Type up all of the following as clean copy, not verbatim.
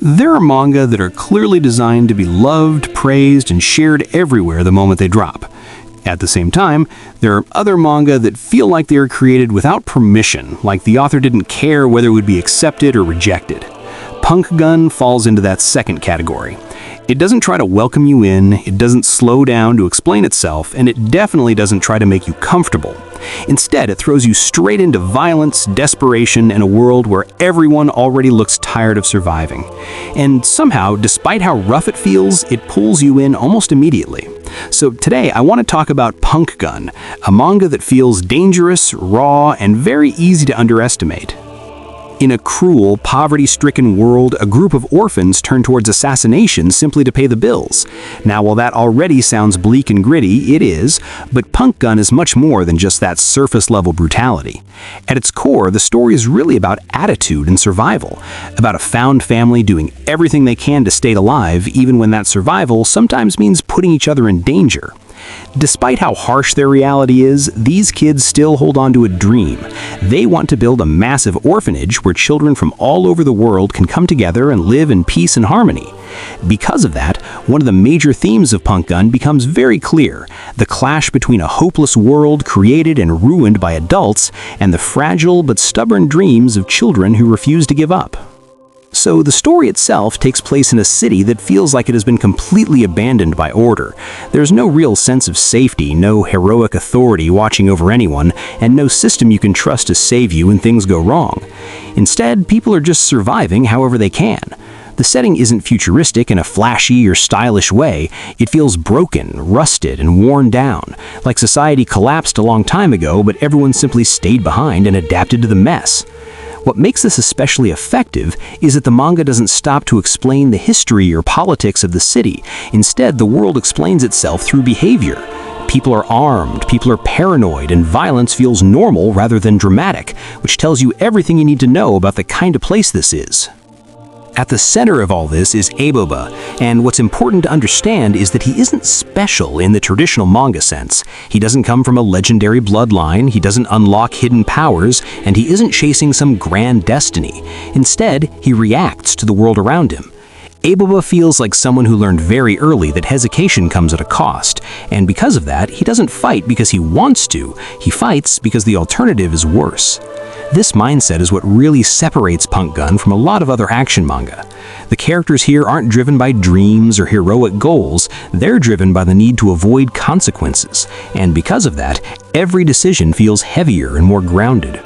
There are manga that are clearly designed to be loved, praised, and shared everywhere the moment they drop. At the same time, there are other manga that feel like they were created without permission, like the author didn't care whether it would be accepted or rejected. Punk Gun falls into that second category. It doesn't try to welcome you in, it doesn't slow down to explain itself, and it definitely doesn't try to make you comfortable. Instead, it throws you straight into violence, desperation, and a world where everyone already looks tired of surviving. And somehow, despite how rough it feels, it pulls you in almost immediately. So today, I want to talk about Punk Gun, a manga that feels dangerous, raw, and very easy to underestimate. In a cruel, poverty-stricken world, a group of orphans turn towards assassination simply to pay the bills. Now, while that already sounds bleak and gritty, it is, but Punk Gun is much more than just that surface-level brutality. At its core, the story is really about attitude and survival, about a found family doing everything they can to stay alive, even when that survival sometimes means putting each other in danger. Despite how harsh their reality is, these kids still hold on to a dream. They want to build a massive orphanage where children from all over the world can come together and live in peace and harmony. Because of that, one of the major themes of Punk Gun becomes very clear: the clash between a hopeless world created and ruined by adults and the fragile but stubborn dreams of children who refuse to give up. So the story itself takes place in a city that feels like it has been completely abandoned by order. There's no real sense of safety, no heroic authority watching over anyone, and no system you can trust to save you when things go wrong. Instead, people are just surviving however they can. The setting isn't futuristic in a flashy or stylish way. It feels broken, rusted, and worn down, like society collapsed a long time ago, but everyone simply stayed behind and adapted to the mess. What makes this especially effective is that the manga doesn't stop to explain the history or politics of the city. Instead, the world explains itself through behavior. People are armed, people are paranoid, and violence feels normal rather than dramatic, which tells you everything you need to know about the kind of place this is. At the center of all this is Aiboba, and what's important to understand is that he isn't special in the traditional manga sense. He doesn't come from a legendary bloodline, he doesn't unlock hidden powers, and he isn't chasing some grand destiny. Instead, he reacts to the world around him. Aiboba feels like someone who learned very early that hesitation comes at a cost, and because of that, he doesn't fight because he wants to, he fights because the alternative is worse. This mindset is what really separates Punk Gun from a lot of other action manga. The characters here aren't driven by dreams or heroic goals, they're driven by the need to avoid consequences, and because of that, every decision feels heavier and more grounded.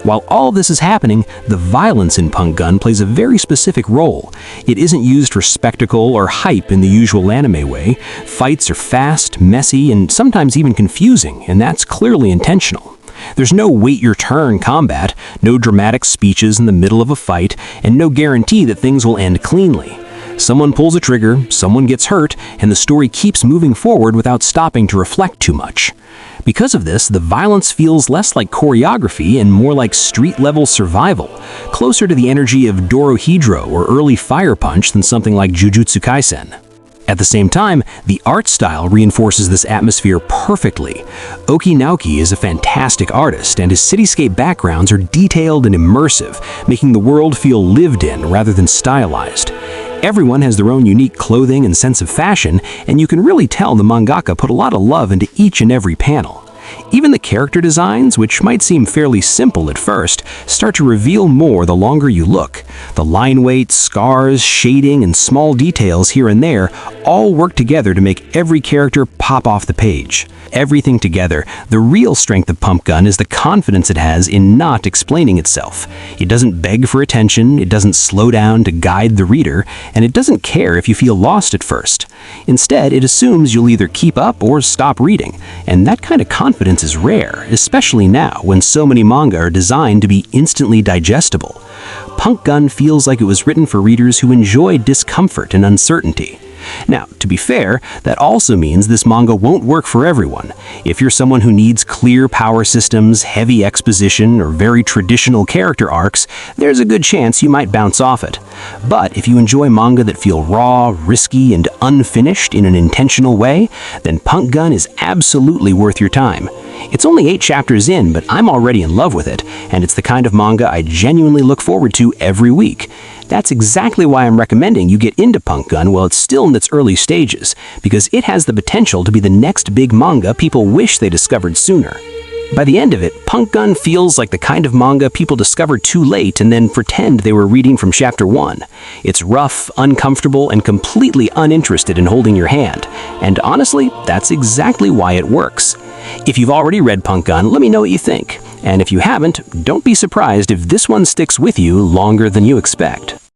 While all this is happening, the violence in Punk Gun plays a very specific role. It isn't used for spectacle or hype in the usual anime way. Fights are fast, messy, and sometimes even confusing, and that's clearly intentional. There's no wait-your-turn combat, no dramatic speeches in the middle of a fight, and no guarantee that things will end cleanly. Someone pulls a trigger, someone gets hurt, and the story keeps moving forward without stopping to reflect too much. Because of this, the violence feels less like choreography and more like street-level survival, closer to the energy of Dorohedoro or early Fire Punch than something like Jujutsu Kaisen. At the same time, the art style reinforces this atmosphere perfectly. Oki Naoki is a fantastic artist, and his cityscape backgrounds are detailed and immersive, making the world feel lived in rather than stylized. Everyone has their own unique clothing and sense of fashion, and you can really tell the mangaka put a lot of love into each and every panel. Even the character designs, which might seem fairly simple at first, start to reveal more the longer you look. The line weight, scars, shading, and small details here and there all work together to make every character pop off the page. Everything together, the real strength of Punk Gun is the confidence it has in not explaining itself. It doesn't beg for attention, it doesn't slow down to guide the reader, and it doesn't care if you feel lost at first. Instead, it assumes you'll either keep up or stop reading, and that kind of confidence is rare, especially now when so many manga are designed to be instantly digestible. Punk Gun feels like it was written for readers who enjoy discomfort and uncertainty. Now, to be fair, that also means this manga won't work for everyone. If you're someone who needs clear power systems, heavy exposition, or very traditional character arcs, there's a good chance you might bounce off it. But if you enjoy manga that feel raw, risky, and unfinished in an intentional way, then Punk Gun is absolutely worth your time. It's only 8 chapters in, but I'm already in love with it, and it's the kind of manga I genuinely look forward to every week. That's exactly why I'm recommending you get into Punk Gun while it's still in its early stages, because it has the potential to be the next big manga people wish they discovered sooner. By the end of it, Punk Gun feels like the kind of manga people discover too late and then pretend they were reading from chapter 1. It's rough, uncomfortable, and completely uninterested in holding your hand. And honestly, that's exactly why it works. If you've already read Punk Gun, let me know what you think. And if you haven't, don't be surprised if this one sticks with you longer than you expect.